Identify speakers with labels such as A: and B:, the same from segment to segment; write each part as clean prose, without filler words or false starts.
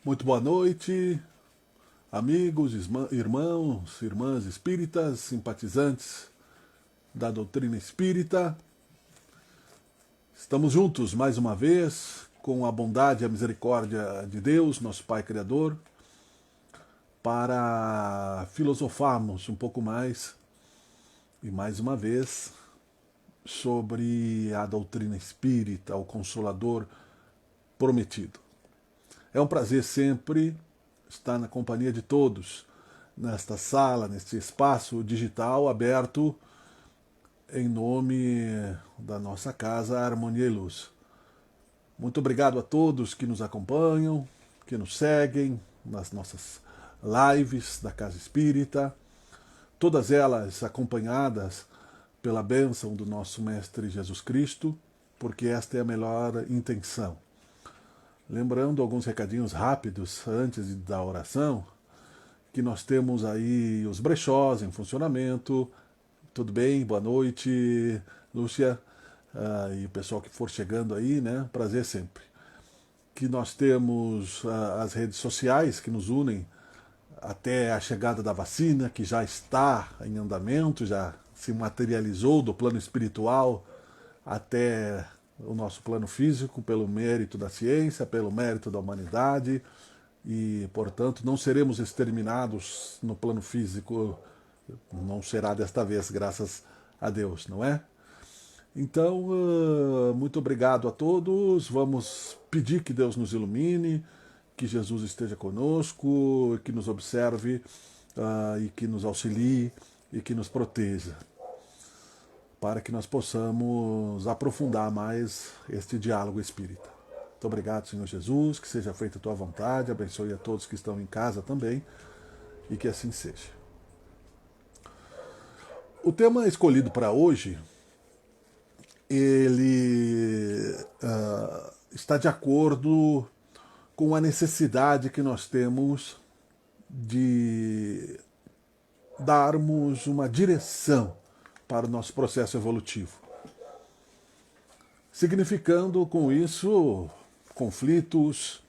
A: Muito boa noite, amigos, irmãos, irmãs espíritas, simpatizantes da doutrina espírita. Estamos juntos mais uma vez, com a bondade e a misericórdia de Deus, nosso Pai Criador, para filosofarmos um pouco mais e mais uma vez sobre a doutrina espírita, o Consolador prometido. É um prazer sempre estar na companhia de todos nesta sala, neste espaço digital aberto em nome da nossa casa Harmonia e Luz. Muito obrigado a todos que nos acompanham, que nos seguem nas nossas lives da Casa Espírita, todas elas acompanhadas pela bênção do nosso Mestre Jesus Cristo, porque esta é a melhor intenção. Lembrando alguns recadinhos rápidos antes da oração, que nós temos aí os brechós em funcionamento. Tudo bem? Boa noite, Lúcia, e o pessoal que for chegando aí, né? Prazer sempre. Que nós temos as redes sociais que nos unem até a chegada da vacina, que já está em andamento, já se materializou do plano espiritual até o nosso plano físico, pelo mérito da ciência, pelo mérito da humanidade, e, portanto, não seremos exterminados no plano físico, não será desta vez, graças a Deus, não é? Então, muito obrigado a todos, vamos pedir que Deus nos ilumine, que Jesus esteja conosco, que nos observe e que nos auxilie e que nos proteja, para que nós possamos aprofundar mais este diálogo espírita. Muito obrigado, Senhor Jesus, que seja feita a tua vontade, abençoe a todos que estão em casa também, e que assim seja. O tema escolhido para hoje, ele está de acordo com a necessidade que nós temos de darmos uma direção para o nosso processo evolutivo, significando com isso conflitos,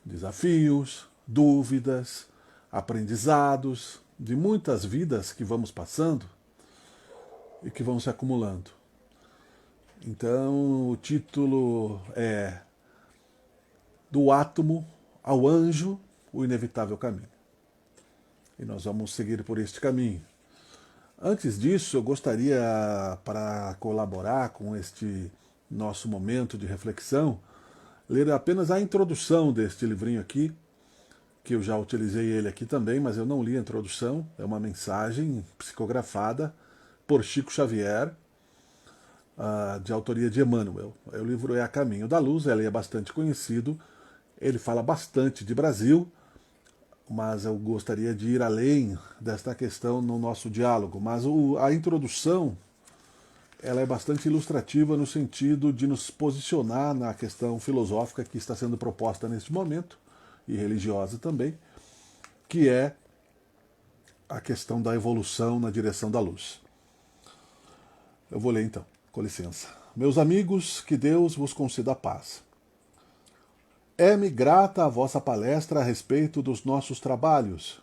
A: desafios, dúvidas, aprendizados de muitas vidas que vamos passando e que vão se acumulando. Então, o título é Do Átomo ao Anjo, o Inevitável Caminho. E nós vamos seguir por este caminho. Antes disso, eu gostaria, para colaborar com este nosso momento de reflexão, ler apenas a introdução deste livrinho aqui, que eu já utilizei ele aqui também, mas eu não li a introdução. É uma mensagem psicografada por Chico Xavier, de autoria de Emmanuel. O livro é A Caminho da Luz, ele é bastante conhecido, ele fala bastante de Brasil, mas eu gostaria de ir além desta questão no nosso diálogo. Mas a introdução, ela é bastante ilustrativa no sentido de nos posicionar na questão filosófica que está sendo proposta neste momento, e religiosa também, que é a questão da evolução na direção da luz. Eu vou ler então, com licença. Meus amigos, que Deus vos conceda a paz. É-me grata a vossa palestra a respeito dos nossos trabalhos.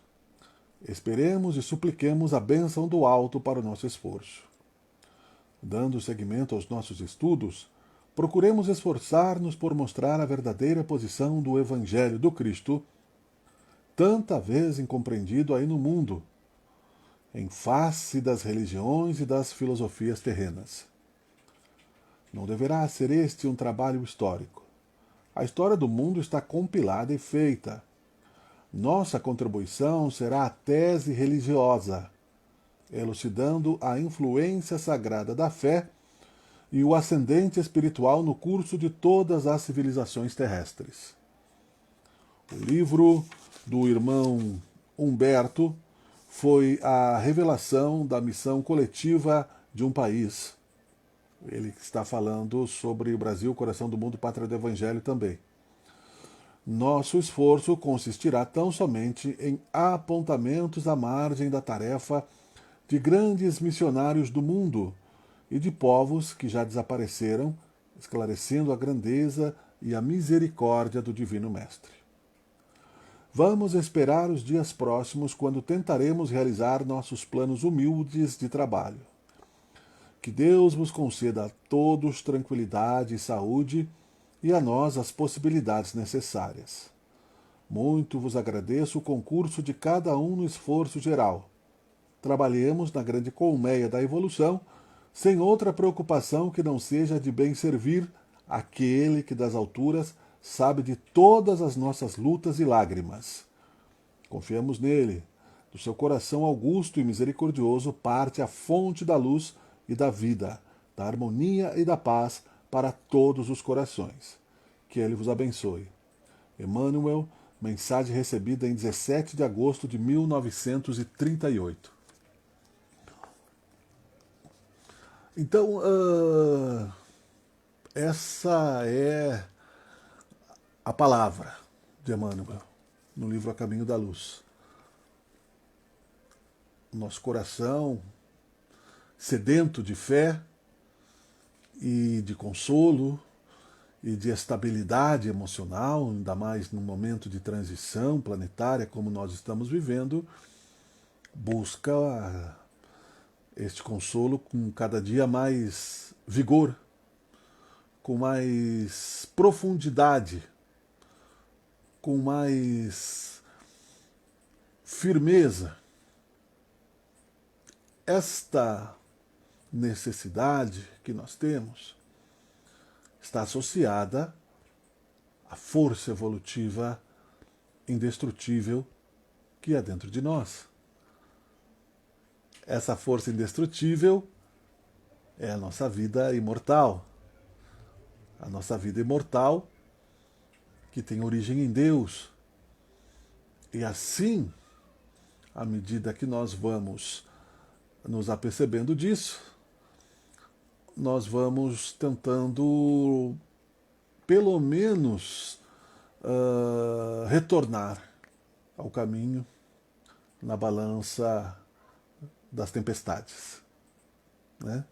A: Esperemos e supliquemos a bênção do alto para o nosso esforço. Dando seguimento aos nossos estudos, procuremos esforçar-nos por mostrar a verdadeira posição do Evangelho do Cristo, tanta vez incompreendido aí no mundo, em face das religiões e das filosofias terrenas. Não deverá ser este um trabalho histórico. A história do mundo está compilada e feita. Nossa contribuição será a tese religiosa, elucidando a influência sagrada da fé e o ascendente espiritual no curso de todas as civilizações terrestres. O livro do irmão Humberto foi a revelação da missão coletiva de um país. Ele está falando sobre o Brasil, coração do mundo, pátria do Evangelho também. Nosso esforço consistirá tão somente em apontamentos à margem da tarefa de grandes missionários do mundo e de povos que já desapareceram, esclarecendo a grandeza e a misericórdia do Divino Mestre. Vamos esperar os dias próximos, quando tentaremos realizar nossos planos humildes de trabalho. Que Deus vos conceda a todos tranquilidade e saúde, e a nós as possibilidades necessárias. Muito vos agradeço o concurso de cada um no esforço geral. Trabalhemos na grande colmeia da evolução, sem outra preocupação que não seja de bem servir aquele que das alturas sabe de todas as nossas lutas e lágrimas. Confiemos nele. Do seu coração augusto e misericordioso parte a fonte da luz e da vida, da harmonia e da paz para todos os corações. Que ele vos abençoe. Emmanuel, mensagem recebida em 17 de agosto de 1938. Então, essa é a palavra de Emmanuel no livro A Caminho da Luz. Nosso coração sedento de fé e de consolo e de estabilidade emocional, ainda mais num momento de transição planetária como nós estamos vivendo, busca este consolo com cada dia mais vigor, com mais profundidade, com mais firmeza. Esta necessidade que nós temos está associada à força evolutiva indestrutível que é dentro de nós. Essa força indestrutível é a nossa vida imortal. A nossa vida imortal que tem origem em Deus. E assim, à medida que nós vamos nos apercebendo disso, nós vamos tentando, pelo menos, retornar ao caminho na balança das tempestades. Né?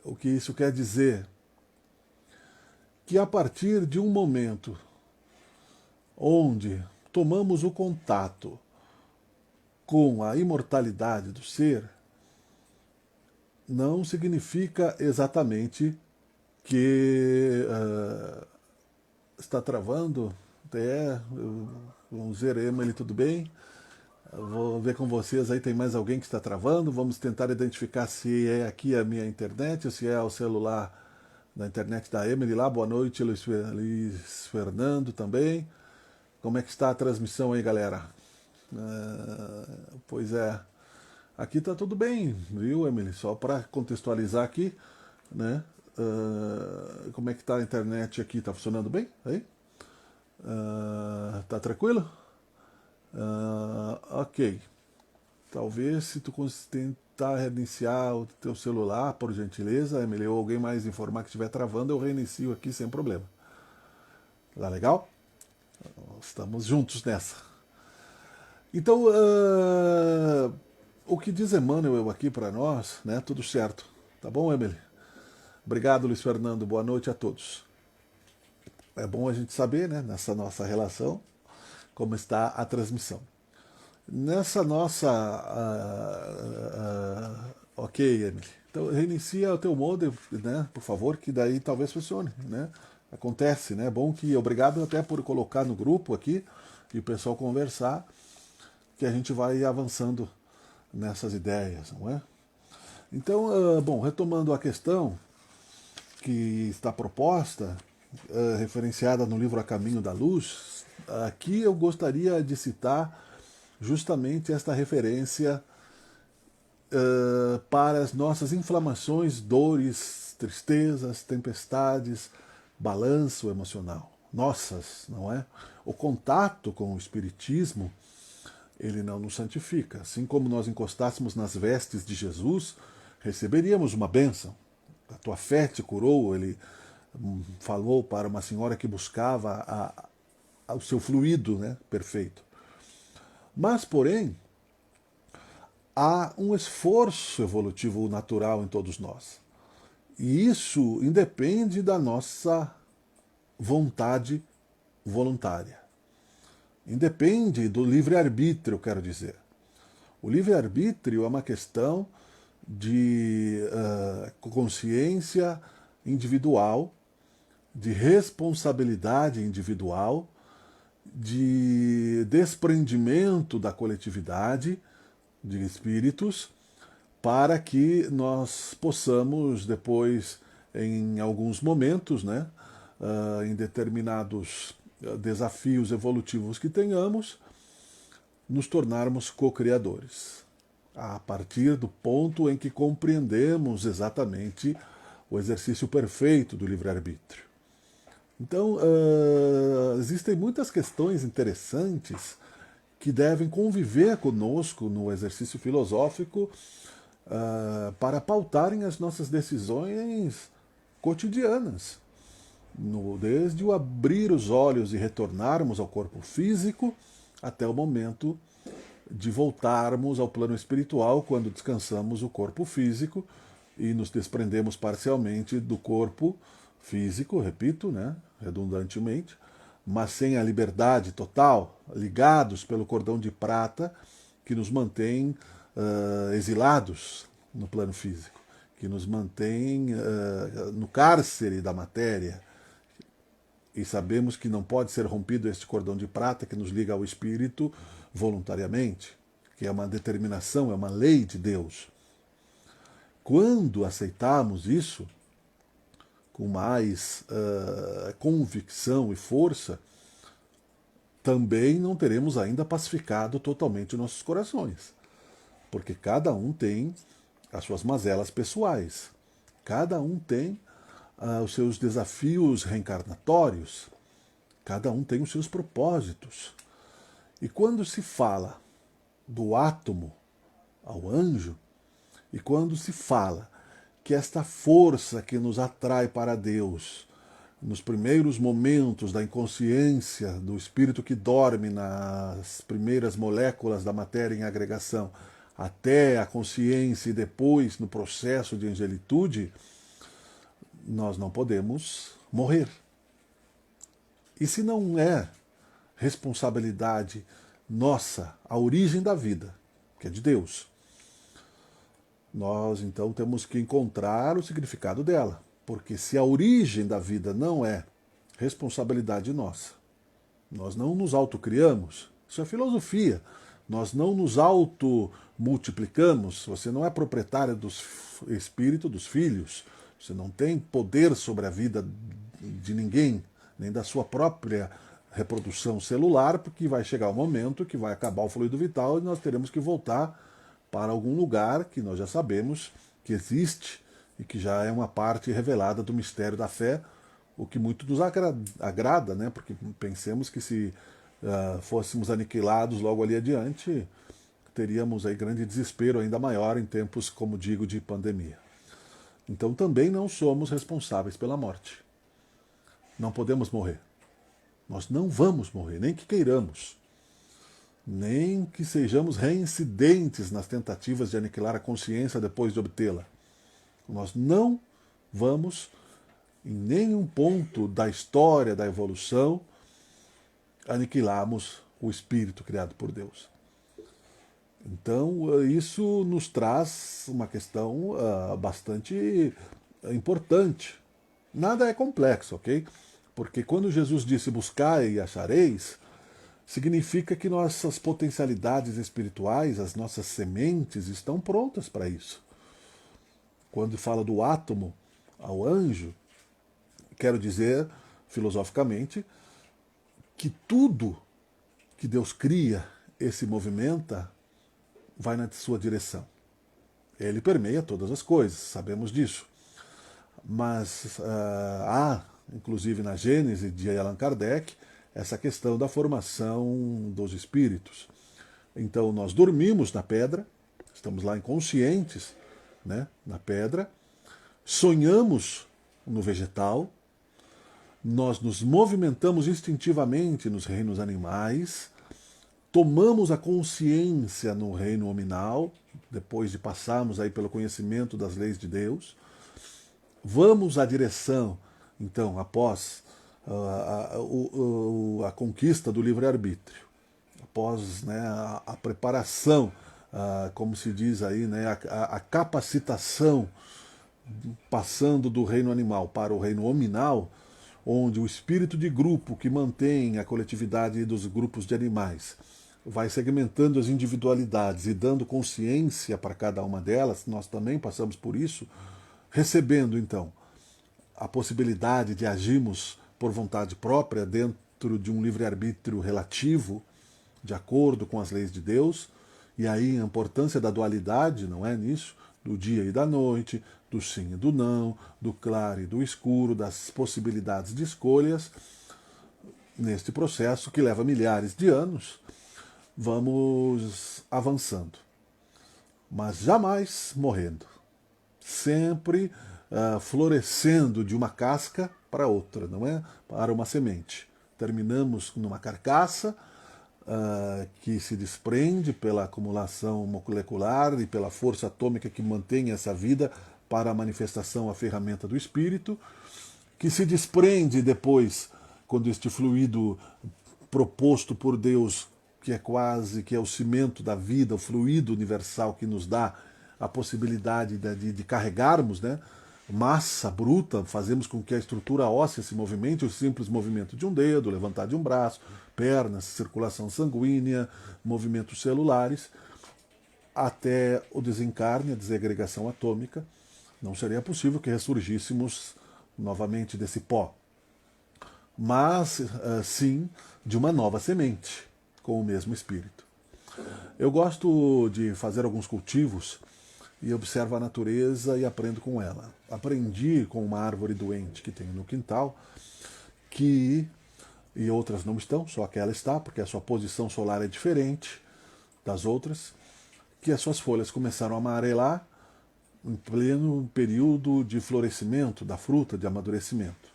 A: O que isso quer dizer? Que a partir de um momento onde tomamos o contato com a imortalidade do ser, não significa exatamente que está travando. Vamos ver, Emily, tudo bem? Vou ver com vocês aí, tem mais alguém que está travando. Vamos tentar identificar se é aqui a minha internet ou se é o celular da internet da Emily lá. Boa noite, Luiz Fernando também. Como é que está a transmissão aí, galera? Pois é, aqui está tudo bem, viu, Emily? Só para contextualizar aqui, né? Como é que está a internet aqui? Está funcionando bem? Aí? Tá tranquilo? Ok. Talvez se tu tentar reiniciar o teu celular, por gentileza, Emily, ou alguém mais informar que estiver travando, eu reinicio aqui sem problema. Tá legal? Estamos juntos nessa. Então, o que diz Emmanuel aqui para nós, né? Tudo certo. Tá bom, Emily? Obrigado, Luiz Fernando. Boa noite a todos. É bom a gente saber, né, nessa nossa relação, como está a transmissão. Nessa nossa... ok, Emily. Então, reinicia o teu modem, né, por favor, que daí talvez funcione, né? Acontece, né? É bom que... Obrigado até por colocar no grupo aqui e o pessoal conversar, que a gente vai avançando nessas ideias, não é? Então, bom, retomando a questão que está proposta, referenciada no livro A Caminho da Luz, aqui eu gostaria de citar justamente esta referência para as nossas inflamações, dores, tristezas, tempestades, balanço emocional. Nossas, não é? O contato com o Espiritismo, ele não nos santifica. Assim como nós encostássemos nas vestes de Jesus, receberíamos uma bênção. A tua fé te curou, ele falou para uma senhora que buscava o seu fluido, né, perfeito. Mas, porém, há um esforço evolutivo natural em todos nós. E isso independe da nossa vontade voluntária. independe do livre-arbítrio, quero dizer. O livre-arbítrio é uma questão de consciência individual, de responsabilidade individual, de desprendimento da coletividade de espíritos, para que nós possamos depois, em alguns momentos, né, em determinados desafios evolutivos que tenhamos, nos tornarmos co-criadores, a partir do ponto em que compreendemos exatamente o exercício perfeito do livre-arbítrio. Então, existem muitas questões interessantes que devem conviver conosco no exercício filosófico para pautarem as nossas decisões cotidianas. Desde o abrir os olhos e retornarmos ao corpo físico, até o momento de voltarmos ao plano espiritual, quando descansamos o corpo físico e nos desprendemos parcialmente do corpo físico, repito, né, redundantemente, mas sem a liberdade total, ligados pelo cordão de prata que nos mantém exilados no plano físico, que nos mantém no cárcere da matéria. E sabemos que não pode ser rompido este cordão de prata que nos liga ao espírito voluntariamente, que é uma determinação, é uma lei de Deus. Quando aceitamos isso, com mais convicção e força, também não teremos ainda pacificado totalmente nossos corações. Porque cada um tem as suas mazelas pessoais. Cada um tem os seus desafios reencarnatórios. Cada um tem os seus propósitos. E quando se fala do átomo ao anjo, e quando se fala que esta força que nos atrai para Deus, nos primeiros momentos da inconsciência do espírito que dorme nas primeiras moléculas da matéria em agregação, até a consciência e depois no processo de angelitude, nós não podemos morrer. E se não é responsabilidade nossa a origem da vida, que é de Deus, nós então temos que encontrar o significado dela. Porque se a origem da vida não é responsabilidade nossa, nós não nos autocriamos, isso é filosofia, nós não nos auto-multiplicamos, você não é proprietário do espírito dos filhos, você não tem poder sobre a vida de ninguém, nem da sua própria reprodução celular, porque vai chegar o momento que vai acabar o fluido vital e nós teremos que voltar para algum lugar que nós já sabemos que existe e que já é uma parte revelada do mistério da fé, o que muito nos agrada, né? Porque pensemos que se fôssemos aniquilados logo ali adiante, teríamos aí grande desespero ainda maior em tempos, como digo, de pandemia. Então também não somos responsáveis pela morte. Não podemos morrer. Nós não vamos morrer, nem que queiramos. Nem que sejamos reincidentes nas tentativas de aniquilar a consciência depois de obtê-la. Nós não vamos, em nenhum ponto da história da evolução, aniquilarmos o espírito criado por Deus. Então, isso nos traz uma questão bastante importante. Nada é complexo, ok? Porque quando Jesus disse buscai e achareis, significa que nossas potencialidades espirituais, as nossas sementes, estão prontas para isso. Quando fala do átomo ao anjo, quero dizer, filosoficamente, que tudo que Deus cria e se movimenta vai na sua direção. Ele permeia todas as coisas, sabemos disso. Mas há, inclusive na Gênese de Allan Kardec, essa questão da formação dos espíritos. Então nós dormimos na pedra, estamos lá inconscientes, né, na pedra, sonhamos no vegetal, nós nos movimentamos instintivamente nos reinos animais, tomamos a consciência no reino hominal, depois de passarmos aí pelo conhecimento das leis de Deus, vamos à direção, então, após a conquista do livre-arbítrio, após, né, a preparação, como se diz aí, né, a capacitação, passando do reino animal para o reino hominal, onde o espírito de grupo que mantém a coletividade dos grupos de animais vai segmentando as individualidades e dando consciência para cada uma delas, nós também passamos por isso, recebendo então a possibilidade de agirmos por vontade própria dentro de um livre-arbítrio relativo, de acordo com as leis de Deus, e aí a importância da dualidade, não é nisso? Do dia e da noite, do sim e do não, do claro e do escuro, das possibilidades de escolhas. Neste processo que leva milhares de anos, vamos avançando, mas jamais morrendo, sempre florescendo de uma casca para outra, não é? Para uma semente. Terminamos numa carcaça que se desprende pela acumulação molecular e pela força atômica que mantém essa vida para a manifestação, a ferramenta do espírito, que se desprende depois, quando este fluido proposto por Deus, que é o cimento da vida, o fluido universal que nos dá a possibilidade de carregarmos, né, massa bruta, fazemos com que a estrutura óssea se movimente, o simples movimento de um dedo, levantar de um braço, pernas, circulação sanguínea, movimentos celulares, até o desencarne, a desagregação atômica. Não seria possível que ressurgíssemos novamente desse pó, mas sim de uma nova semente, com o mesmo espírito. Eu gosto de fazer alguns cultivos e observo a natureza e aprendo com ela. Aprendi com uma árvore doente que tenho no quintal, e outras não estão, só aquela está, porque a sua posição solar é diferente das outras, que as suas folhas começaram a amarelar em pleno período de florescimento da fruta, de amadurecimento.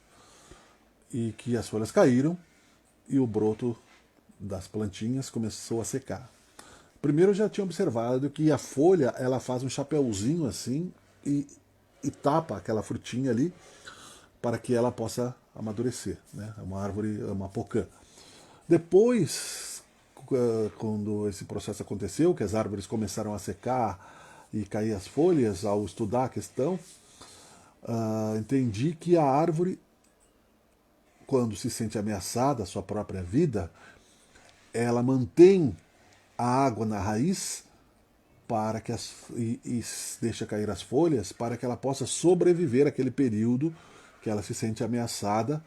A: E que as folhas caíram e o broto das plantinhas começou a secar. Primeiro eu já tinha observado que a folha ela faz um chapéuzinho assim e tapa aquela frutinha ali para que ela possa amadurecer, né? É uma árvore, é uma pocã. Depois, quando esse processo aconteceu, que as árvores começaram a secar e cair as folhas, ao estudar a questão, entendi que a árvore, quando se sente ameaçada a sua própria vida, ela mantém a água na raiz para que e deixa cair as folhas para que ela possa sobreviver àquele período que ela se sente ameaçada,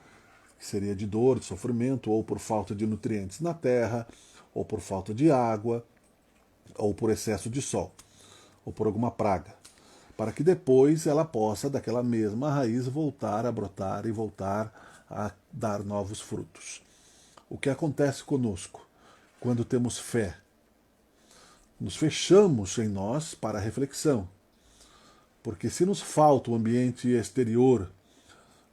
A: que seria de dor, de sofrimento, ou por falta de nutrientes na terra, ou por falta de água, ou por excesso de sol, ou por alguma praga, para que depois ela possa, daquela mesma raiz, voltar a brotar e voltar a dar novos frutos. O que acontece conosco quando temos fé? Nos fechamos em nós para a reflexão. Porque se nos falta o ambiente exterior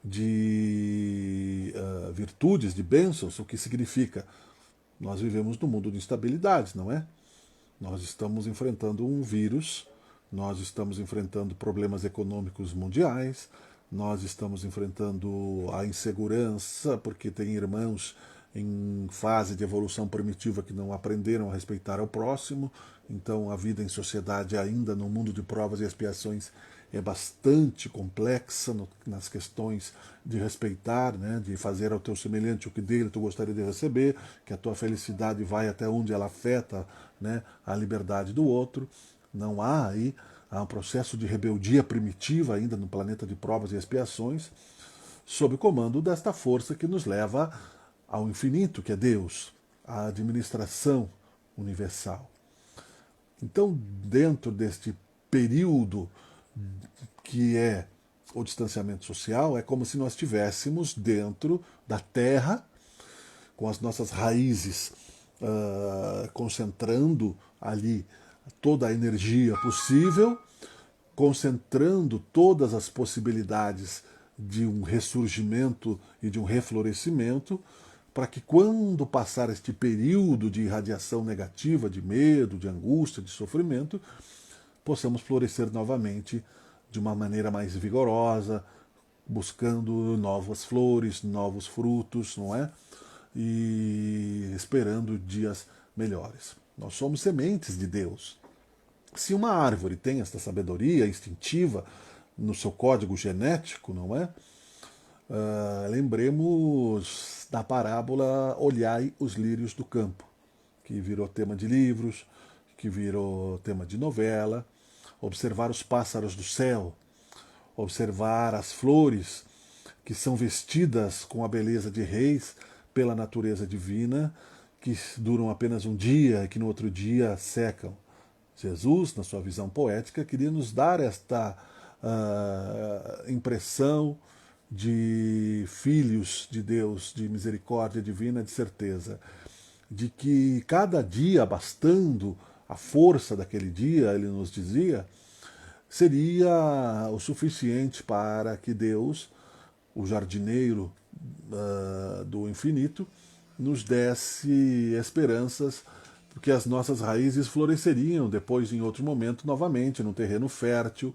A: de virtudes, de bênçãos, o que significa? Nós vivemos num mundo de instabilidades, não é? Nós estamos enfrentando um vírus, nós estamos enfrentando problemas econômicos mundiais, nós estamos enfrentando a insegurança, porque tem irmãos em fase de evolução primitiva que não aprenderam a respeitar o próximo, então a vida em sociedade ainda no mundo de provas e expiações é bastante complexa nas questões de respeitar, né, de fazer ao teu semelhante o que dele tu gostaria de receber, que a tua felicidade vai até onde ela afeta, né, a liberdade do outro. Não há aí, há um processo de rebeldia primitiva ainda no planeta de provas e expiações, sob o comando desta força que nos leva ao infinito, que é Deus, à administração universal. Então, dentro deste período que é o distanciamento social, é como se nós estivéssemos dentro da terra, com as nossas raízes concentrando ali toda a energia possível, concentrando todas as possibilidades de um ressurgimento e de um reflorescimento, para que quando passar este período de irradiação negativa, de medo, de angústia, de sofrimento, possamos florescer novamente de uma maneira mais vigorosa, buscando novas flores, novos frutos, não é? E esperando dias melhores. Nós somos sementes de Deus. Se uma árvore tem esta sabedoria instintiva no seu código genético, não é? Lembremos da parábola Olhai os lírios do campo, que virou tema de livros, que virou tema de novela. Observar os pássaros do céu, observar as flores que são vestidas com a beleza de reis pela natureza divina, que duram apenas um dia e que no outro dia secam. Jesus, na sua visão poética, queria nos dar esta impressão de filhos de Deus, de misericórdia divina, de certeza, de que cada dia, bastando a força daquele dia, ele nos dizia, seria o suficiente para que Deus, o jardineiro do infinito, nos desse esperanças, porque as nossas raízes floresceriam depois, em outro momento, novamente, num terreno fértil,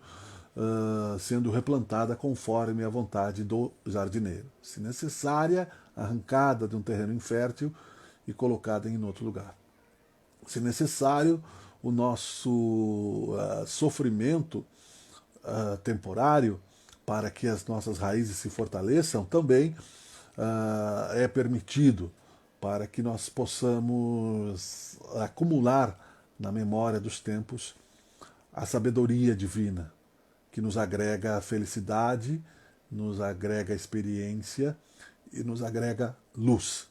A: sendo replantada conforme a vontade do jardineiro. Se necessária, arrancada de um terreno infértil e colocada em outro lugar. Se necessário, o nosso sofrimento temporário para que as nossas raízes se fortaleçam também é permitido para que nós possamos acumular na memória dos tempos a sabedoria divina que nos agrega felicidade, nos agrega experiência e nos agrega luz.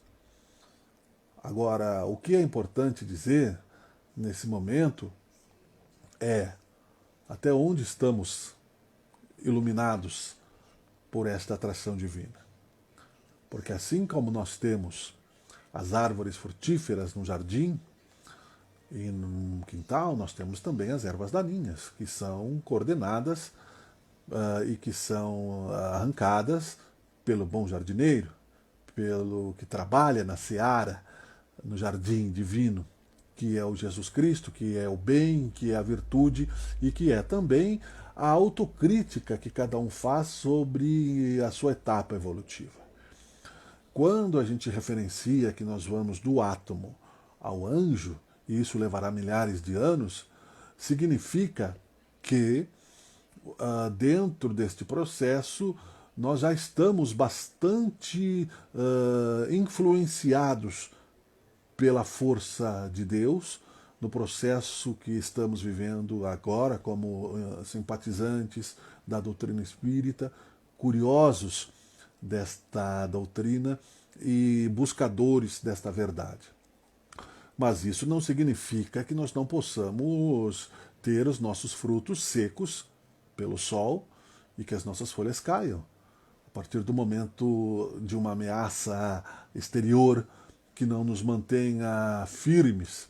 A: Agora, o que é importante dizer nesse momento é até onde estamos iluminados por esta atração divina. Porque assim como nós temos as árvores frutíferas no jardim e no quintal, nós temos também as ervas daninhas, que são coordenadas e que são arrancadas pelo bom jardineiro, pelo que trabalha na seara, no jardim divino, que é o Jesus Cristo, que é o bem, que é a virtude e que é também a autocrítica que cada um faz sobre a sua etapa evolutiva. Quando a gente referencia que nós vamos do átomo ao anjo, e isso levará milhares de anos, significa que dentro deste processo nós já estamos bastante influenciados pela força de Deus, no processo que estamos vivendo agora, como simpatizantes da doutrina espírita, curiosos desta doutrina e buscadores desta verdade. Mas isso não significa que nós não possamos ter os nossos frutos secos pelo sol e que as nossas folhas caiam. A partir do momento de uma ameaça exterior que não nos mantenha firmes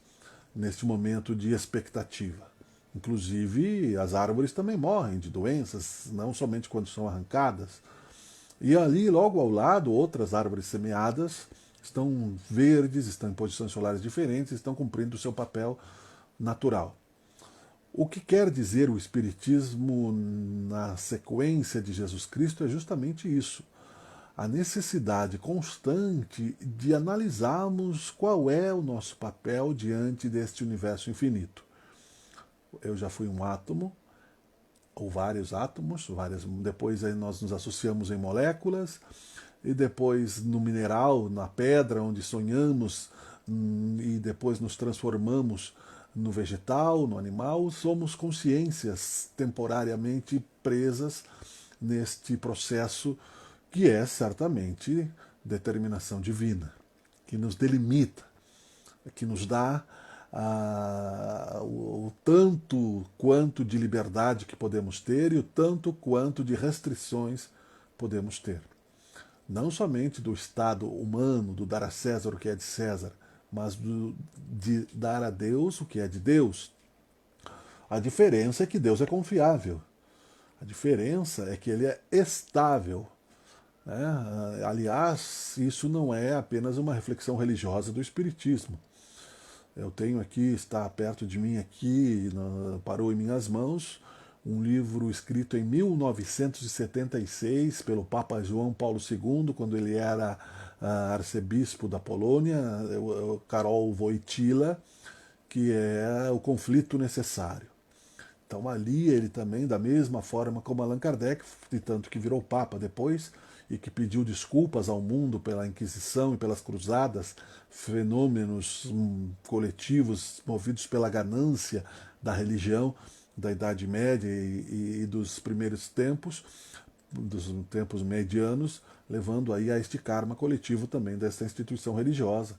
A: neste momento de expectativa. Inclusive, as árvores também morrem de doenças, não somente quando são arrancadas. E ali, logo ao lado, outras árvores semeadas estão verdes, estão em posições solares diferentes, estão cumprindo o seu papel natural. O que quer dizer o Espiritismo na sequência de Jesus Cristo é justamente isso. A necessidade constante de analisarmos qual é o nosso papel diante deste universo infinito. Eu já fui um átomo, ou vários átomos, depois aí nós nos associamos em moléculas, e depois no mineral, na pedra, onde sonhamos, e depois nos transformamos no vegetal, no animal, somos consciências temporariamente presas neste processo que é certamente determinação divina, que nos delimita, que nos dá o tanto quanto de liberdade que podemos ter e o tanto quanto de restrições podemos ter. Não somente do estado humano, do dar a César o que é de César, mas de dar a Deus o que é de Deus. A diferença é que Deus é confiável. A diferença é que ele é estável. Aliás, isso não é apenas uma reflexão religiosa do Espiritismo. Eu tenho aqui, está perto de mim aqui, parou em minhas mãos, um livro escrito em 1976 pelo Papa João Paulo II, quando ele era arcebispo da Polônia, o Karol Wojtyła, que é o conflito necessário. Então ali ele também, da mesma forma como Allan Kardec, de tanto que virou Papa depois, e que pediu desculpas ao mundo pela Inquisição e pelas cruzadas, fenômenos coletivos movidos pela ganância da religião da Idade Média e dos primeiros tempos, dos tempos medianos, levando aí a este karma coletivo também dessa instituição religiosa.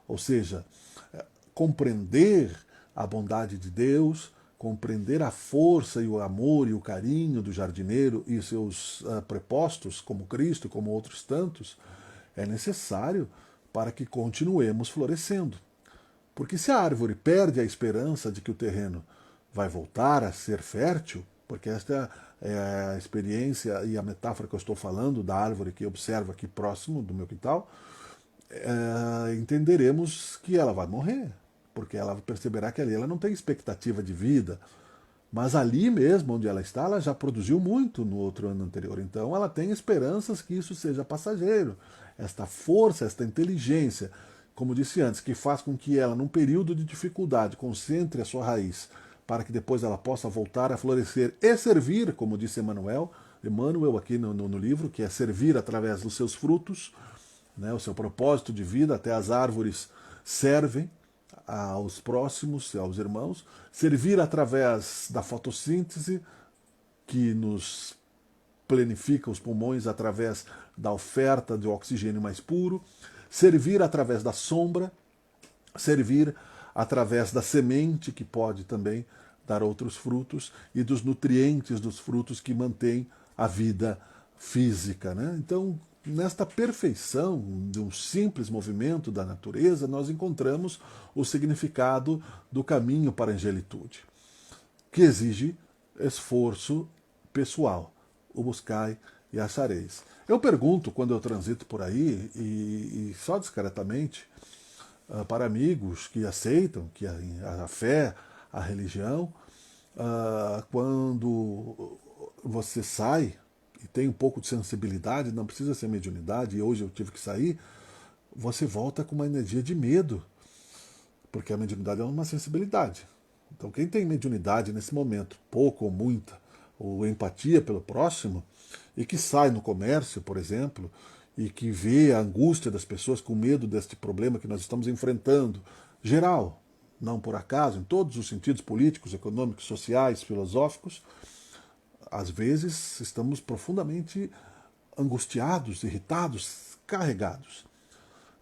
A: Ou seja, compreender a bondade de Deus, compreender a força e o amor e o carinho do jardineiro e seus prepostos, como Cristo, como outros tantos, é necessário para que continuemos florescendo. Porque se a árvore perde a esperança de que o terreno vai voltar a ser fértil, porque esta é a experiência e a metáfora que eu estou falando da árvore que observo aqui próximo do meu quintal, entenderemos que ela vai morrer, porque ela perceberá que ali ela não tem expectativa de vida, mas ali mesmo onde ela está, ela já produziu muito no outro ano anterior, então ela tem esperanças que isso seja passageiro. Esta força, esta inteligência, como disse antes, que faz com que ela, num período de dificuldade, concentre a sua raiz, para que depois ela possa voltar a florescer e servir, como disse Emmanuel aqui no livro, que é servir através dos seus frutos, né, o seu propósito de vida, até as árvores servem aos próximos, aos irmãos, servir através da fotossíntese, que nos planifica os pulmões através da oferta de oxigênio mais puro, servir através da sombra, servir através da semente, que pode também dar outros frutos, e dos nutrientes dos frutos que mantêm a vida física, né? Então, nesta perfeição de um simples movimento da natureza, nós encontramos o significado do caminho para a angelitude, que exige esforço pessoal. O buscai e achareis. Eu pergunto, quando eu transito por aí, e só discretamente, para amigos que aceitam que a fé, a religião, quando você sai e tem um pouco de sensibilidade, não precisa ser mediunidade, e hoje eu tive que sair, você volta com uma energia de medo, porque a mediunidade é uma sensibilidade. Então quem tem mediunidade nesse momento, pouco ou muita, ou empatia pelo próximo, e que sai no comércio, por exemplo, e que vê a angústia das pessoas com medo deste problema que nós estamos enfrentando, geral, não por acaso, em todos os sentidos políticos, econômicos, sociais, filosóficos, às vezes estamos profundamente angustiados, irritados, carregados.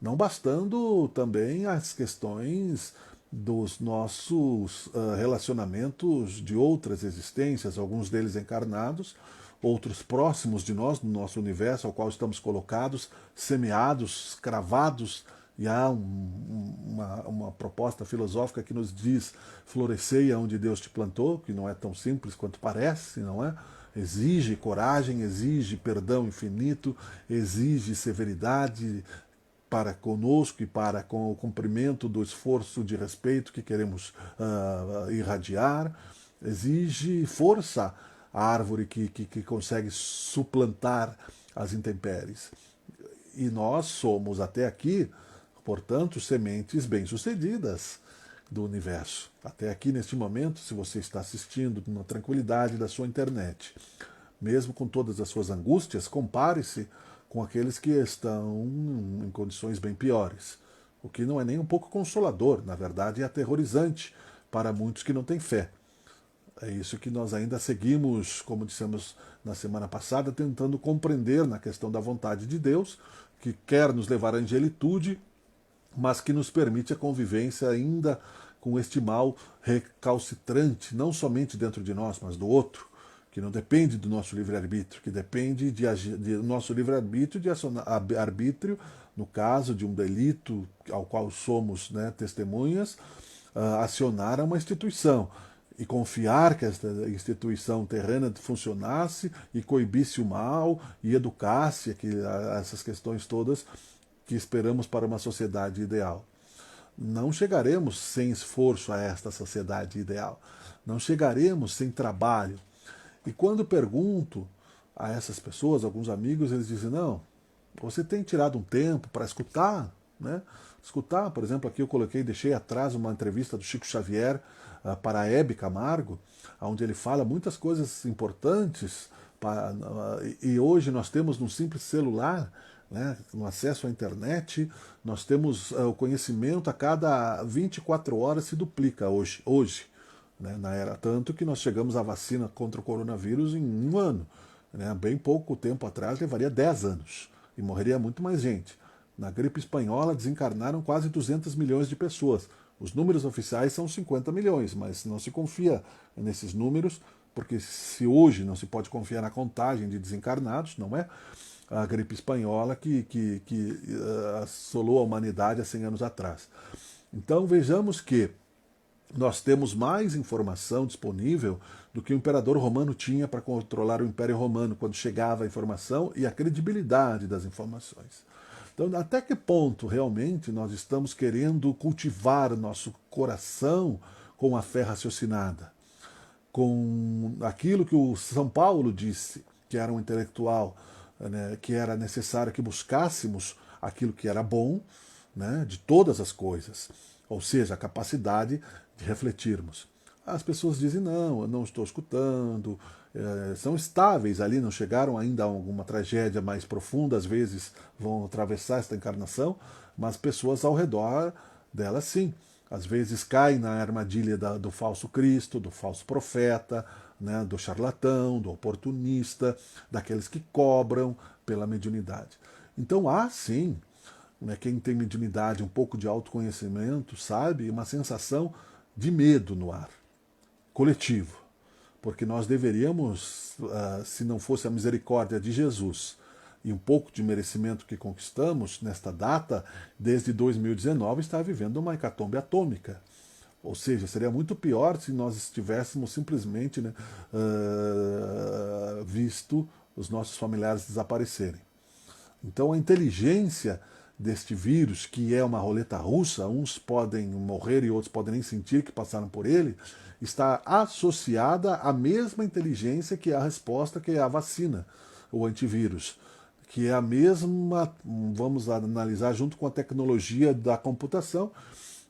A: Não bastando também as questões dos nossos relacionamentos de outras existências, alguns deles encarnados, outros próximos de nós, no nosso universo ao qual estamos colocados, semeados, cravados, e há uma proposta filosófica que nos diz: floresceia onde Deus te plantou, que não é tão simples quanto parece, não é? Exige coragem, exige perdão infinito, exige severidade para conosco e para com o cumprimento do esforço de respeito que queremos irradiar, exige força a árvore que consegue suplantar as intempéries. E nós somos até aqui, portanto, sementes bem-sucedidas do universo. Até aqui, neste momento, se você está assistindo na tranquilidade da sua internet, mesmo com todas as suas angústias, compare-se com aqueles que estão em condições bem piores. O que não é nem um pouco consolador, na verdade é aterrorizante para muitos que não têm fé. É isso que nós ainda seguimos, como dissemos na semana passada, tentando compreender na questão da vontade de Deus, que quer nos levar à angelitude, mas que nos permite a convivência ainda com este mal recalcitrante, não somente dentro de nós, mas do outro, que não depende do nosso livre-arbítrio, que depende do nosso livre-arbítrio de arbítrio, no caso de um delito ao qual somos, né, testemunhas, acionar uma instituição e confiar que esta instituição terrena funcionasse e coibisse o mal e educasse essas questões todas que esperamos para uma sociedade ideal. Não chegaremos sem esforço a esta sociedade ideal. Não chegaremos sem trabalho. E quando pergunto a essas pessoas, alguns amigos, eles dizem: não, Você tem tirado um tempo para escutar, né? Escutar, por exemplo, aqui eu coloquei, deixei atrás uma entrevista do Chico Xavier para a Hebe Camargo, onde ele fala muitas coisas importantes, e hoje nós temos num simples celular, né, no acesso à internet, nós temos o conhecimento a cada 24 horas se duplica hoje, né, na era, tanto que nós chegamos à vacina contra o coronavírus em um ano, né, bem pouco tempo atrás levaria 10 anos e morreria muito mais gente. Na gripe espanhola desencarnaram quase 200 milhões de pessoas. Os números oficiais são 50 milhões, mas não se confia nesses números, porque se hoje não se pode confiar na contagem de desencarnados, não é? A gripe espanhola que assolou a humanidade há 100 anos atrás. Então vejamos que nós temos mais informação disponível do que o imperador romano tinha para controlar o Império Romano quando chegava a informação e a credibilidade das informações. Então, até que ponto realmente nós estamos querendo cultivar nosso coração com a fé raciocinada, com aquilo que o São Paulo disse, que era um intelectual, né, que era necessário que buscássemos aquilo que era bom, né, de todas as coisas, ou seja, a capacidade de refletirmos. As pessoas dizem, não, eu não estou escutando, são estáveis ali, não chegaram ainda a alguma tragédia mais profunda, às vezes vão atravessar esta encarnação, mas pessoas ao redor delas sim. Às vezes caem na armadilha do falso Cristo, do falso profeta, né, do charlatão, do oportunista, daqueles que cobram pela mediunidade. Então há sim, né, quem tem mediunidade, um pouco de autoconhecimento, sabe, uma sensação de medo no ar, coletivo. Porque nós deveríamos, se não fosse a misericórdia de Jesus e um pouco de merecimento que conquistamos nesta data, desde 2019, estar vivendo uma hecatombe atômica. Ou seja, seria muito pior se nós estivéssemos simplesmente, né, visto os nossos familiares desaparecerem. Então a inteligência deste vírus, que é uma roleta russa, uns podem morrer e outros podem nem sentir que passaram por ele, está associada à mesma inteligência que é a resposta, que é a vacina, o antivírus, que é a mesma, vamos analisar junto com a tecnologia da computação,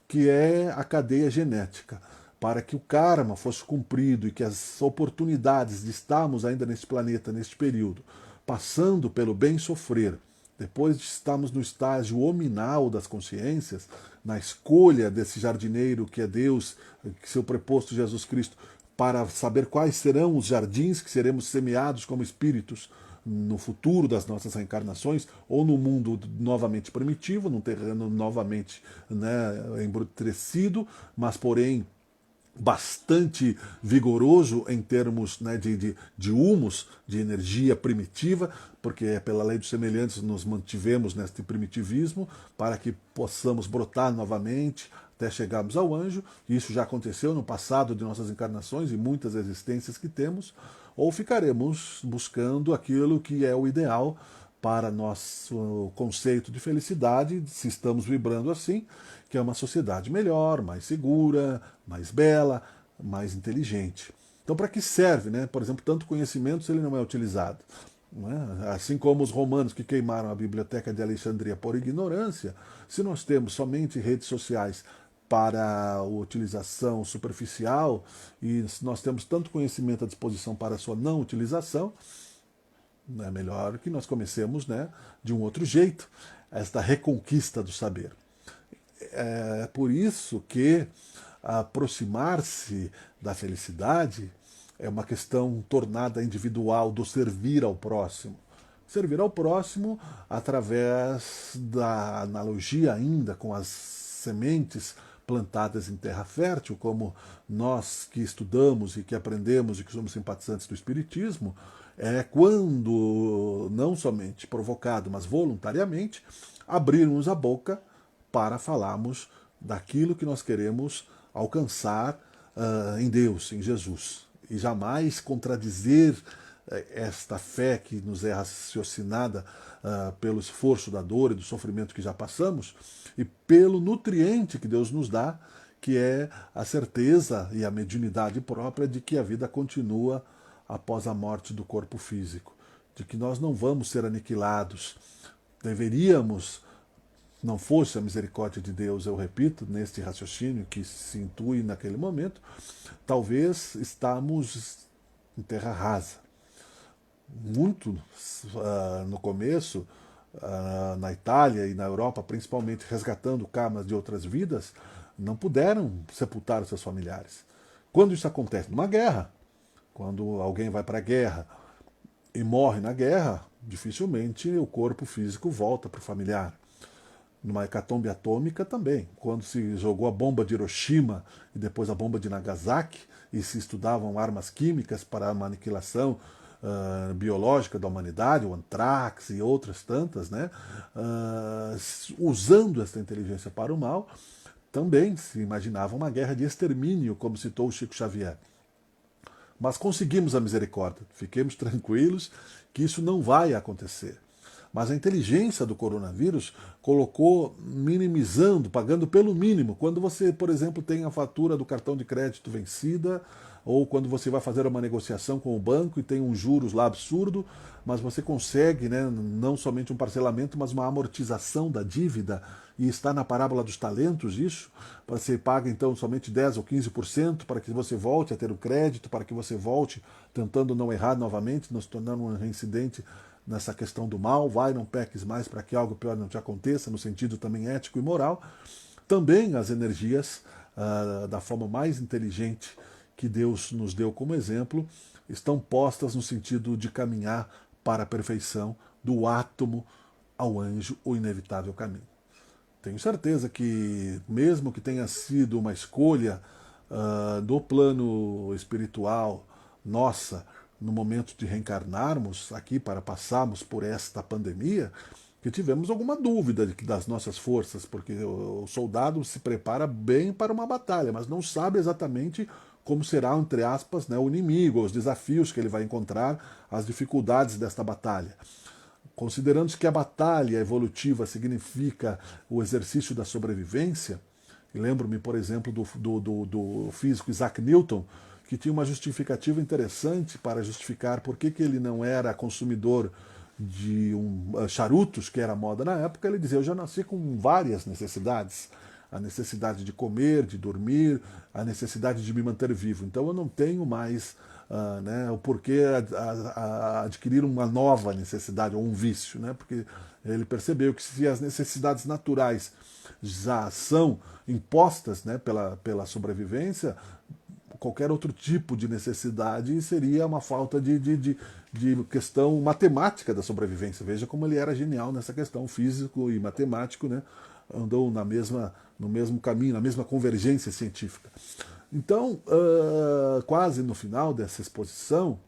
A: que é a cadeia genética. Para que o karma fosse cumprido e que as oportunidades de estarmos ainda neste planeta, neste período, passando pelo bem sofrer, depois de estarmos no estágio hominal das consciências, na escolha desse jardineiro que é Deus, que seu preposto Jesus Cristo, para saber quais serão os jardins que seremos semeados como espíritos no futuro das nossas reencarnações, ou no mundo novamente primitivo, num terreno novamente, né, embrutecido, mas porém bastante vigoroso em termos, né, de humus, de energia primitiva, porque é pela lei dos semelhantes nos mantivemos neste primitivismo, para que possamos brotar novamente até chegarmos ao anjo. Isso já aconteceu no passado de nossas encarnações e muitas existências que temos, ou ficaremos buscando aquilo que é o ideal para nosso conceito de felicidade, se estamos vibrando assim, que é uma sociedade melhor, mais segura, mais bela, mais inteligente. Então, para que serve, né? Por exemplo, tanto conhecimento se ele não é utilizado? Não é? Assim como os romanos que queimaram a biblioteca de Alexandria por ignorância, se nós temos somente redes sociais para a utilização superficial e nós temos tanto conhecimento à disposição para a sua não utilização, é melhor que nós comecemos, né, de um outro jeito esta reconquista do saber. É por isso que aproximar-se da felicidade é uma questão tornada individual do servir ao próximo. Servir ao próximo através da analogia ainda com as sementes plantadas em terra fértil, como nós que estudamos e que aprendemos e que somos simpatizantes do Espiritismo, é quando, não somente provocado, mas voluntariamente, abrirmos a boca para falarmos daquilo que nós queremos alcançar em Deus, em Jesus. E jamais contradizer esta fé que nos é raciocinada pelo esforço da dor e do sofrimento que já passamos e pelo nutriente que Deus nos dá, que é a certeza e a mediunidade própria de que a vida continua após a morte do corpo físico, de que nós não vamos ser aniquilados deveríamos, não fosse a misericórdia de Deus, eu repito, neste raciocínio que se intui naquele momento, talvez estamos em terra rasa. Muito no começo, na Itália e na Europa, principalmente resgatando camas de outras vidas, não puderam sepultar os seus familiares. Quando isso acontece? Numa guerra. Quando alguém vai para a guerra e morre na guerra, dificilmente o corpo físico volta para o familiar. Numa hecatombe atômica também. Quando se jogou a bomba de Hiroshima e depois a bomba de Nagasaki, e se estudavam armas químicas para a aniquilação biológica da humanidade, o antrax e outras tantas, né? Usando essa inteligência para o mal, também se imaginava uma guerra de extermínio, como citou o Chico Xavier. Mas conseguimos a misericórdia, fiquemos tranquilos que isso não vai acontecer. Mas a inteligência do coronavírus colocou minimizando, pagando pelo mínimo. Quando você, por exemplo, tem a fatura do cartão de crédito vencida, ou quando você vai fazer uma negociação com o banco e tem um juros lá absurdo, mas você consegue, né, não somente um parcelamento, mas uma amortização da dívida, e está na parábola dos talentos isso, você paga então somente 10 ou 15% para que você volte a ter o crédito, para que você volte tentando não errar novamente, não se tornando um reincidente nessa questão do mal, vai, não peques mais para que algo pior não te aconteça, no sentido também ético e moral. Também as energias, da forma mais inteligente que Deus nos deu como exemplo, estão postas no sentido de caminhar para a perfeição, do átomo ao anjo, o inevitável caminho. Tenho certeza que, mesmo que tenha sido uma escolha do plano espiritual nossa, no momento de reencarnarmos aqui para passarmos por esta pandemia, que tivemos alguma dúvida das nossas forças, porque o soldado se prepara bem para uma batalha, mas não sabe exatamente como será, entre aspas, né, o inimigo, os desafios que ele vai encontrar, as dificuldades desta batalha. Considerando que a batalha evolutiva significa o exercício da sobrevivência, e lembro-me, por exemplo, do físico Isaac Newton, que tinha uma justificativa interessante para justificar por que ele não era consumidor de charutos, que era moda na época. Ele dizia: eu já nasci com várias necessidades. A necessidade de comer, de dormir, a necessidade de me manter vivo. Então eu não tenho mais o porquê adquirir uma nova necessidade ou um vício, né? Porque ele percebeu que se as necessidades naturais já são impostas, né, pela sobrevivência, qualquer outro tipo de necessidade seria uma falta de questão matemática da sobrevivência. Veja como ele era genial nessa questão, físico e matemático, né? Andou no mesmo caminho, na mesma convergência científica. Então, quase no final dessa exposição,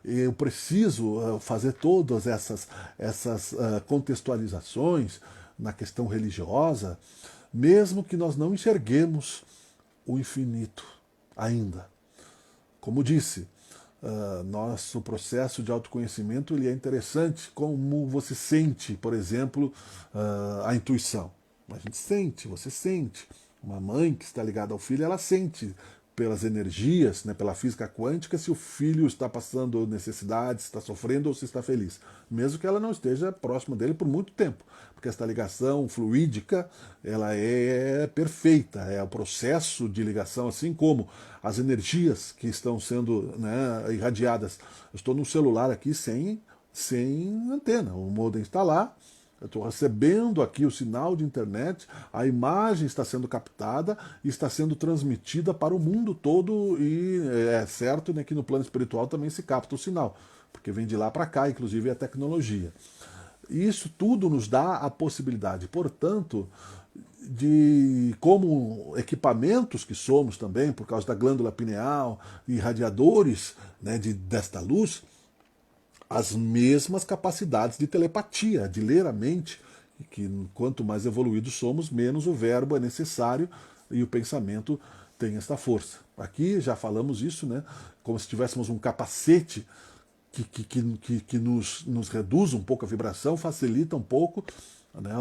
A: eu preciso fazer todas essas contextualizações na questão religiosa, mesmo que nós não enxerguemos o infinito ainda. Como disse, nosso processo de autoconhecimento ele é interessante, como você sente, por exemplo, a intuição. A gente sente, você sente. Uma mãe que está ligada ao filho, ela sente pelas energias, né, pela física quântica, se o filho está passando necessidades, está sofrendo ou se está feliz, mesmo que ela não esteja próxima dele por muito tempo, porque esta ligação fluídica ela é perfeita, é o processo de ligação, assim como as energias que estão sendo, né, irradiadas. Eu estou no celular aqui sem antena, o modem está lá. Eu estou recebendo aqui o sinal de internet, a imagem está sendo captada e está sendo transmitida para o mundo todo, e é certo, né, que no plano espiritual também se capta o sinal, porque vem de lá para cá, inclusive a tecnologia. E isso tudo nos dá a possibilidade, portanto, de, como equipamentos que somos também, por causa da glândula pineal e radiadores, né, desta luz, as mesmas capacidades de telepatia, de ler a mente, que quanto mais evoluídos somos, menos o verbo é necessário e o pensamento tem esta força. Aqui já falamos isso, né? Como se tivéssemos um capacete que nos reduz um pouco a vibração, facilita um pouco. Né,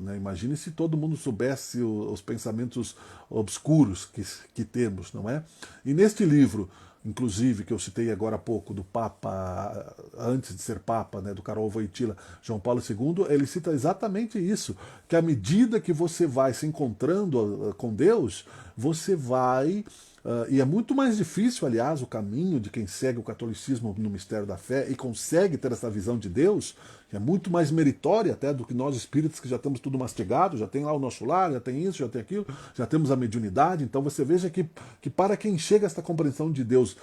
A: né, imagine se todo mundo soubesse os pensamentos obscuros que temos, não é? E neste livro, inclusive, que eu citei agora há pouco, do Papa, antes de ser Papa, né, do Karol Wojtyla, João Paulo II, ele cita exatamente isso, que à medida que você vai se encontrando com Deus, você vai... e é muito mais difícil, aliás, o caminho de quem segue o catolicismo no mistério da fé e consegue ter essa visão de Deus, que é muito mais meritória até do que nós espíritas que já estamos tudo mastigado, já tem lá o nosso lar, já tem isso, já tem aquilo, já temos a mediunidade. Então você veja que para quem chega a esta compreensão de Deus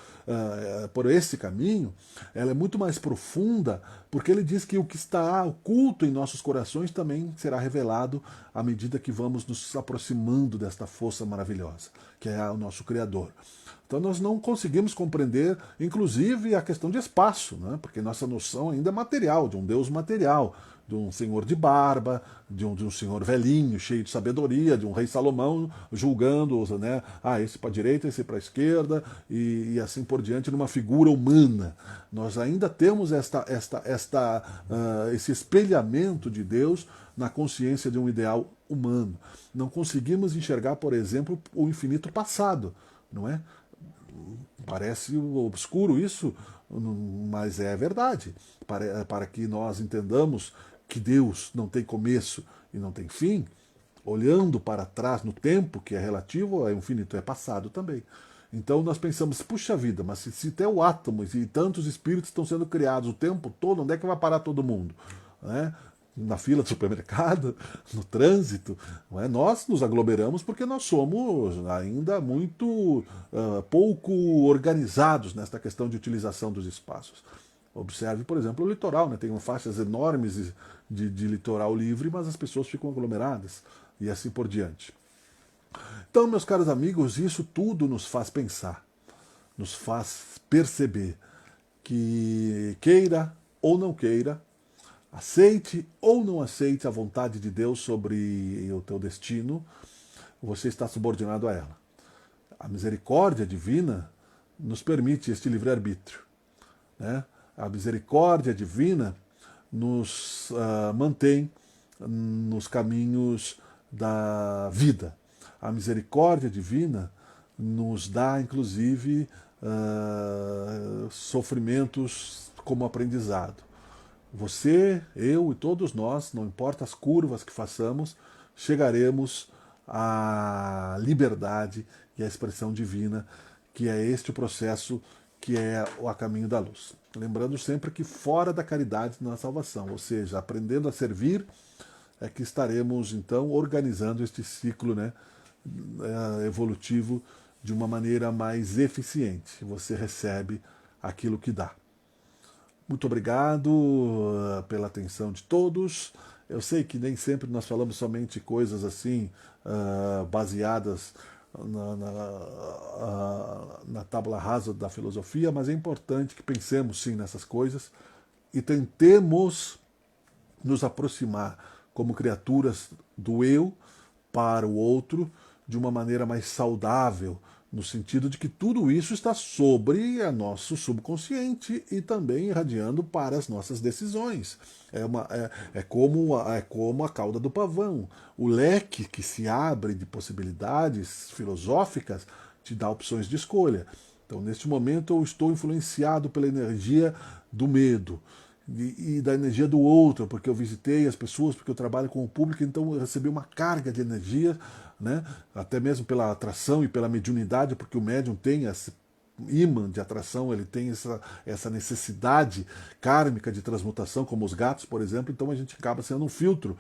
A: por esse caminho, ela é muito mais profunda, porque ele diz que o que está oculto em nossos corações também será revelado à medida que vamos nos aproximando desta força maravilhosa, que é o nosso Criador. Então nós não conseguimos compreender, inclusive, a questão de espaço, né? Porque nossa noção ainda é material, de um Deus material, de um senhor de barba, de um senhor velhinho, cheio de sabedoria, de um rei Salomão julgando, né? Esse para a direita, esse para a esquerda, e assim por diante, numa figura humana. Nós ainda temos esse espelhamento de Deus na consciência de um ideal humano. Não conseguimos enxergar, por exemplo, o infinito passado, não é? Parece obscuro isso, mas é verdade. Para que nós entendamos que Deus não tem começo e não tem fim, olhando para trás no tempo, que é relativo, é infinito, é passado também. Então nós pensamos, puxa vida, mas se até o átomo e tantos espíritos estão sendo criados o tempo todo, onde é que vai parar todo mundo? Né? Na fila do supermercado, no trânsito, não é? Nós nos aglomeramos porque nós somos ainda muito pouco organizados nesta questão de utilização dos espaços. Observe, por exemplo, o litoral, né? Tem faixas enormes de litoral livre, mas as pessoas ficam aglomeradas e assim por diante. Então, meus caros amigos, isso tudo nos faz pensar, nos faz perceber que, queira ou não queira, aceite ou não aceite a vontade de Deus sobre o teu destino, você está subordinado a ela. A misericórdia divina nos permite este livre-arbítrio, né? A misericórdia divina nos mantém nos caminhos da vida. A misericórdia divina nos dá, inclusive, sofrimentos como aprendizado. Você, eu e todos nós, não importa as curvas que façamos, chegaremos à liberdade e à expressão divina, que é este o processo que é o caminho da luz. Lembrando sempre que fora da caridade não há salvação, ou seja, aprendendo a servir é que estaremos então organizando este ciclo, né, evolutivo de uma maneira mais eficiente. Você recebe aquilo que dá. Muito obrigado pela atenção de todos. Eu sei que nem sempre nós falamos somente coisas assim, baseadas na tábula rasa da filosofia, mas é importante que pensemos sim nessas coisas e tentemos nos aproximar como criaturas do eu para o outro de uma maneira mais saudável, no sentido de que tudo isso está sobre o nosso subconsciente e também irradiando para as nossas decisões. É como a cauda do pavão. O leque que se abre de possibilidades filosóficas te dá opções de escolha. Então, neste momento, eu estou influenciado pela energia do medo e da energia do outro, porque eu visitei as pessoas, porque eu trabalho com o público, então eu recebi uma carga de energia, né? Até mesmo pela atração e pela mediunidade, porque o médium tem esse imã de atração, ele tem essa necessidade kármica de transmutação, como os gatos, por exemplo, então a gente acaba sendo um filtro.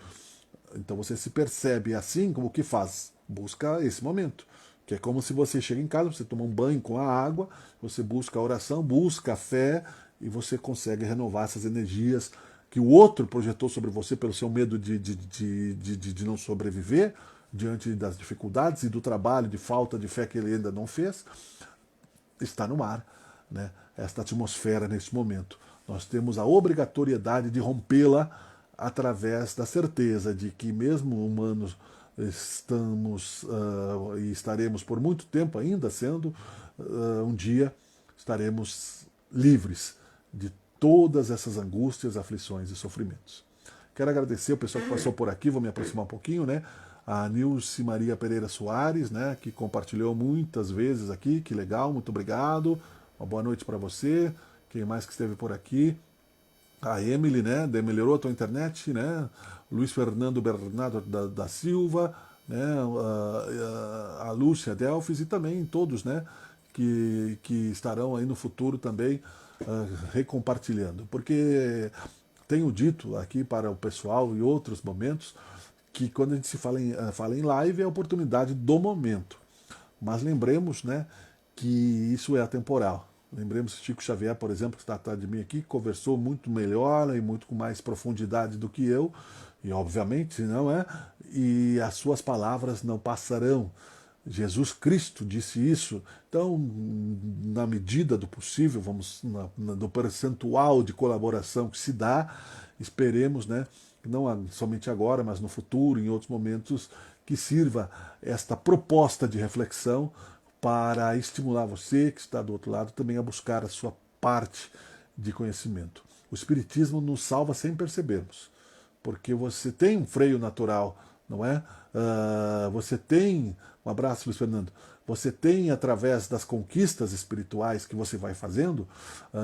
A: Então você se percebe assim, como que faz? Busca esse momento. Que é como se você chega em casa, você toma um banho com a água, você busca a oração, busca a fé, e você consegue renovar essas energias que o outro projetou sobre você pelo seu medo de não sobreviver diante das dificuldades e do trabalho de falta de fé que ele ainda não fez. Está no ar, né? Esta atmosfera neste momento. Nós temos a obrigatoriedade de rompê-la através da certeza de que mesmo humanos estamos e estaremos por muito tempo ainda sendo, um dia estaremos livres de todas essas angústias, aflições e sofrimentos. Quero agradecer o pessoal que passou por aqui, vou me aproximar um pouquinho, né? A Nilce Maria Pereira Soares, né, que compartilhou muitas vezes aqui, que legal, muito obrigado. Uma boa noite para você. Quem mais que esteve por aqui? A Emily, né? Melhorou a tua internet, né? Luiz Fernando Bernardo da Silva, né? A Lúcia Delfis e também todos, né? Que estarão aí no futuro também recompartilhando. Porque tenho dito aqui para o pessoal em outros momentos que quando a gente se fala em live é a oportunidade do momento. Mas lembremos, né, que isso é atemporal. Lembremos que Chico Xavier, por exemplo, que está atrás de mim aqui, conversou muito melhor e muito com mais profundidade do que eu, e obviamente não é, e as suas palavras não passarão. Jesus Cristo disse isso, então, na medida do possível, vamos do percentual de colaboração que se dá, esperemos, né, não somente agora, mas no futuro, em outros momentos, que sirva esta proposta de reflexão para estimular você, que está do outro lado, também a buscar a sua parte de conhecimento. O Espiritismo nos salva sem percebermos, porque você tem um freio natural, não é? Você tem, um abraço, Luiz Fernando, você tem, através das conquistas espirituais que você vai fazendo,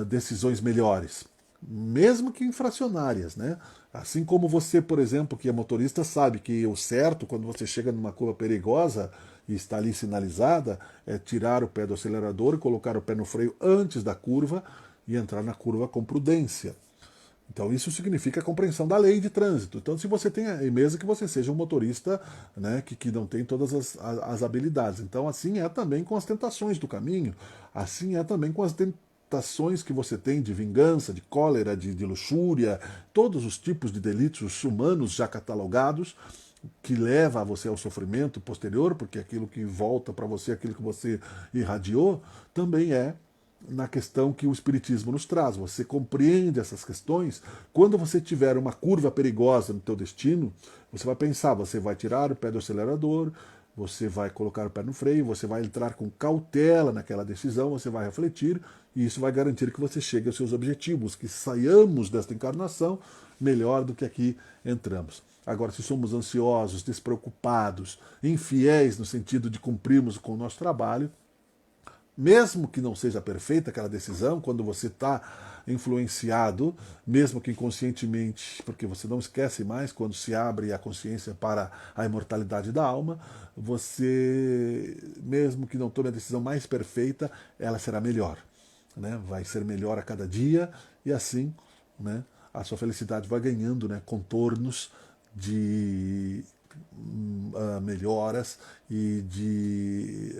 A: decisões melhores, mesmo que infracionárias, né? Assim como você, por exemplo, que é motorista, sabe que o certo, quando você chega numa curva perigosa e está ali sinalizada, é tirar o pé do acelerador e colocar o pé no freio antes da curva e entrar na curva com prudência. Então isso significa a compreensão da lei de trânsito. Então se você tem, mesmo que você seja um motorista, né, que não tem todas as habilidades. Então assim é também com as tentações do caminho, assim é também com as tentações que você tem de vingança, de cólera, de luxúria, todos os tipos de delitos humanos já catalogados, que leva a você ao sofrimento posterior, porque aquilo que volta para você, aquilo que você irradiou, também é na questão que o Espiritismo nos traz. Você compreende essas questões. Quando você tiver uma curva perigosa no teu destino, você vai pensar, você vai tirar o pé do acelerador, você vai colocar o pé no freio, você vai entrar com cautela naquela decisão, você vai refletir, e isso vai garantir que você chegue aos seus objetivos, que saiamos desta encarnação melhor do que aqui entramos. Agora, se somos ansiosos, despreocupados, infiéis no sentido de cumprirmos com o nosso trabalho, mesmo que não seja perfeita aquela decisão, quando você está influenciado, mesmo que inconscientemente, porque você não esquece mais quando se abre a consciência para a imortalidade da alma, você, mesmo que não tome a decisão mais perfeita, ela será melhor, né? Vai ser melhor a cada dia e assim, né, a sua felicidade vai ganhando, né, contornos de melhoras e de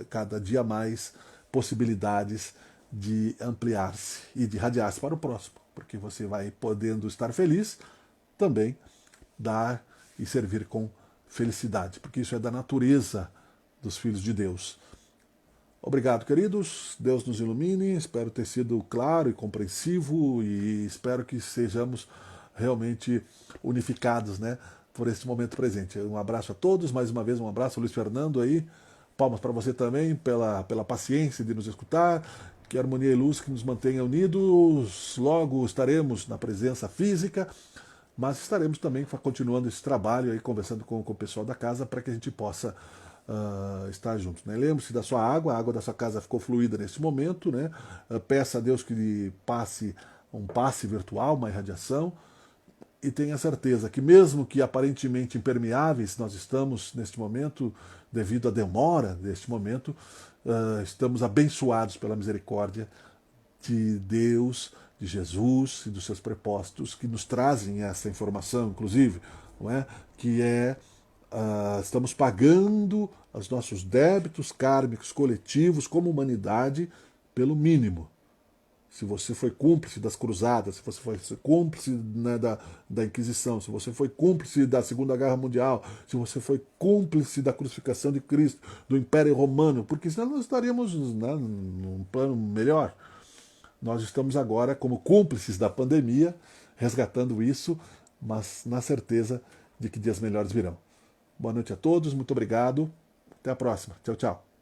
A: cada dia mais possibilidades de ampliar-se e de radiar-se para o próximo, porque você vai podendo estar feliz, também dar e servir com felicidade, porque isso é da natureza dos filhos de Deus. Obrigado, queridos. Deus nos ilumine. Espero ter sido claro e compreensivo e espero que sejamos realmente unificados, né, por esse momento presente. Um abraço a todos, mais uma vez um abraço, Luiz Fernando aí. Palmas para você também pela paciência de nos escutar. Que a harmonia e luz que nos mantenha unidos. Logo estaremos na presença física, mas estaremos também continuando esse trabalho aí, conversando com o pessoal da casa para que a gente possa estar juntos, né? Lembre-se da sua água, a água da sua casa ficou fluida nesse momento, né? Peça a Deus que lhe passe um passe virtual, uma irradiação, e tenha certeza que mesmo que aparentemente impermeáveis nós estamos neste momento, devido à demora deste momento, estamos abençoados pela misericórdia de Deus, de Jesus e dos seus propósitos que nos trazem essa informação, inclusive, não é? Que é estamos pagando os nossos débitos kármicos coletivos como humanidade pelo mínimo. Se você foi cúmplice das cruzadas, se você foi cúmplice, né, da Inquisição, se você foi cúmplice da Segunda Guerra Mundial, se você foi cúmplice da crucificação de Cristo, do Império Romano, porque senão nós estaríamos, né, num plano melhor. Nós estamos agora como cúmplices da pandemia, resgatando isso, mas na certeza de que dias melhores virão. Boa noite a todos, muito obrigado. Até a próxima. Tchau, tchau.